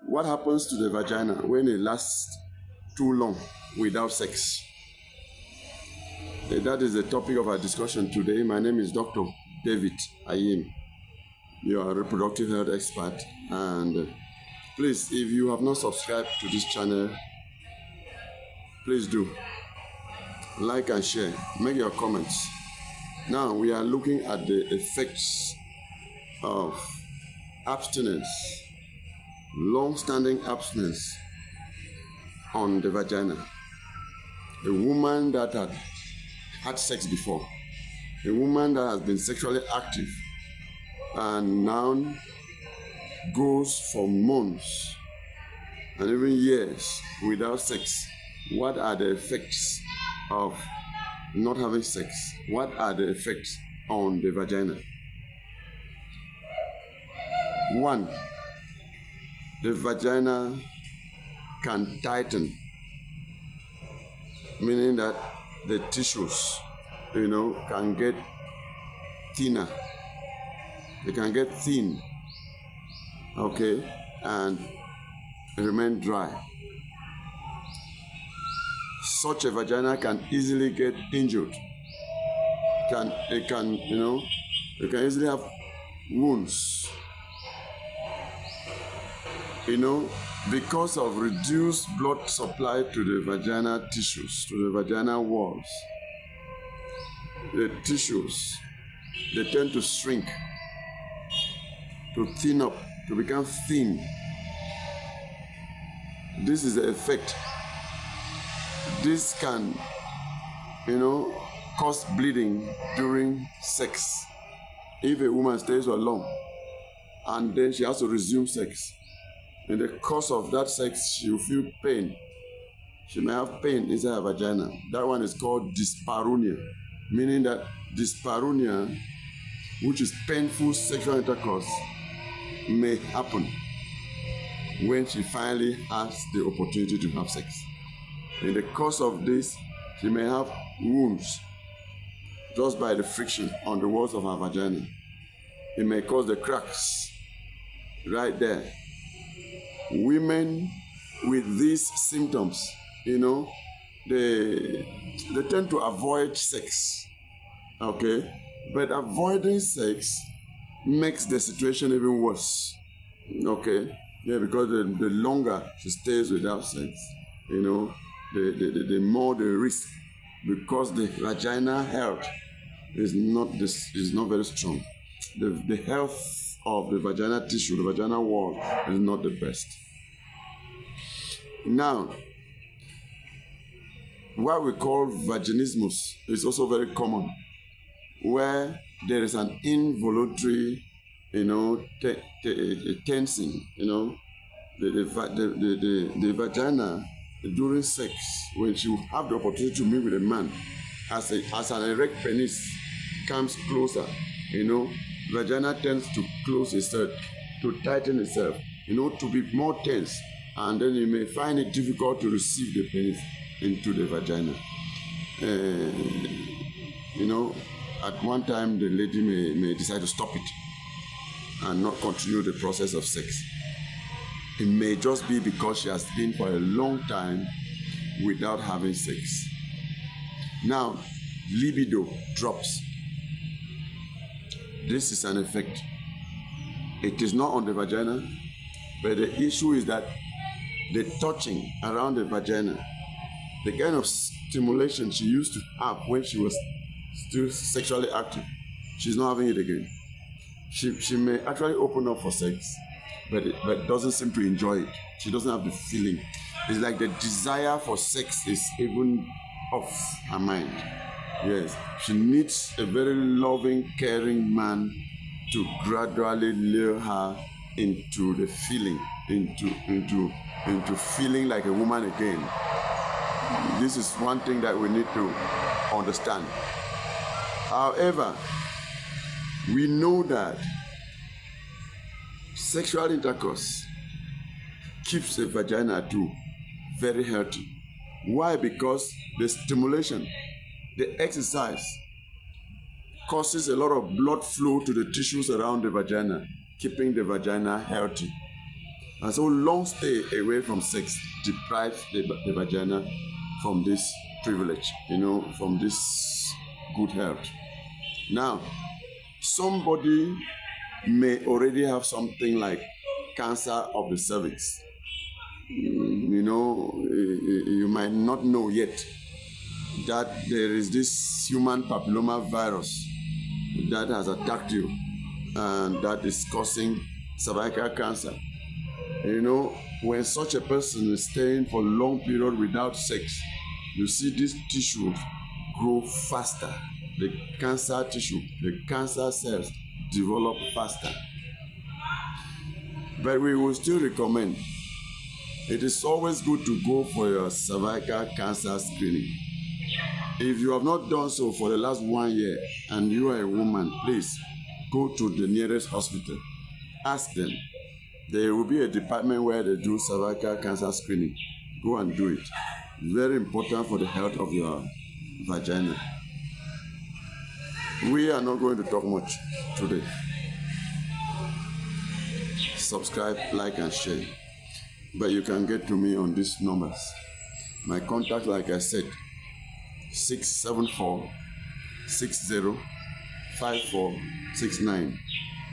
What happens to the vagina when it lasts too long without sex? That is the topic of our discussion today. My name is Dr. David Ayim. You are a reproductive health expert. And please, if you have not subscribed to this channel, please do. Like and share. Make your comments. Now, we are looking at the effects of abstinence, long-standing abstinence on the vagina. A woman that had sex before, a woman that has been sexually active and now goes for months and even years without sex. What are the effects of not having sex? What are the effects on the vagina? One, the vagina can tighten, meaning that the tissues, can get thinner. They can get thin, and remain dry. Such a vagina can easily get injured. It can easily have wounds. Because of reduced blood supply to the vaginal tissues, to the vaginal walls, the tissues, they tend to shrink, to thin up, to become thin. This is the effect. This can, cause bleeding during sex. If a woman stays for long and then she has to resume sex, in the course of that sex, she will feel pain. She may have pain inside her vagina. That one is called dyspareunia, meaning that dyspareunia, which is painful sexual intercourse, may happen when she finally has the opportunity to have sex. In the course of this, she may have wounds just by the friction on the walls of her vagina. It may cause the cracks right there. Women with these symptoms, they tend to avoid sex, But avoiding sex makes the situation even worse, because the longer she stays without sex, the more the risk, because the vaginal health is not very strong. The health of the vaginal tissue, the vaginal wall, is not the best. Now, what we call vaginismus is also very common, where there is an involuntary, tensing, the vagina during sex, when she will have the opportunity to meet with a man, as an erect penis comes closer, vagina tends to close itself, to tighten itself, to be more tense, and then you may find it difficult to receive the penis into the vagina. At one time the lady may decide to stop it and not continue the process of sex. It may just be because she has been for a long time without having sex. Now, libido drops. This is an effect. It is not on the vagina, but the issue is that the touching around the vagina, the kind of stimulation she used to have when she was still sexually active, she's not having it again. She may actually open up for sex, but doesn't seem to enjoy it. She doesn't have the feeling. It's like the desire for sex is even off her mind. Yes, she needs a very loving, caring man to gradually lure her into the feeling, into feeling like a woman again. This is one thing that we need to understand. However, we know that sexual intercourse keeps the vagina too very healthy. Why? Because the stimulation, the exercise, causes a lot of blood flow to the tissues around the vagina, keeping the vagina healthy. And so long stay away from sex deprives the vagina from this privilege, from this good health. Now, somebody may already have something like cancer of the cervix. You might not know yet that there is this human papilloma virus that has attacked you and that is causing cervical cancer. When such a person is staying for a long period without sex, you see this tissue grow faster. The cancer tissue, the cancer cells develop faster. But we will still recommend, it is always good to go for your cervical cancer screening. If you have not done so for the last 1 year and you are a woman, please go to the nearest hospital. Ask them. There will be a department where they do cervical cancer screening. Go and do it. Very important for the health of your vagina. We are not going to talk much today. Subscribe, like, and share. But you can get to me on these numbers. My contact, like I said, 674-60-5469.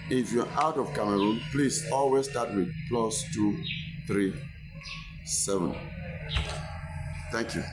If you're out of Cameroon, please always start with +237. Thank you.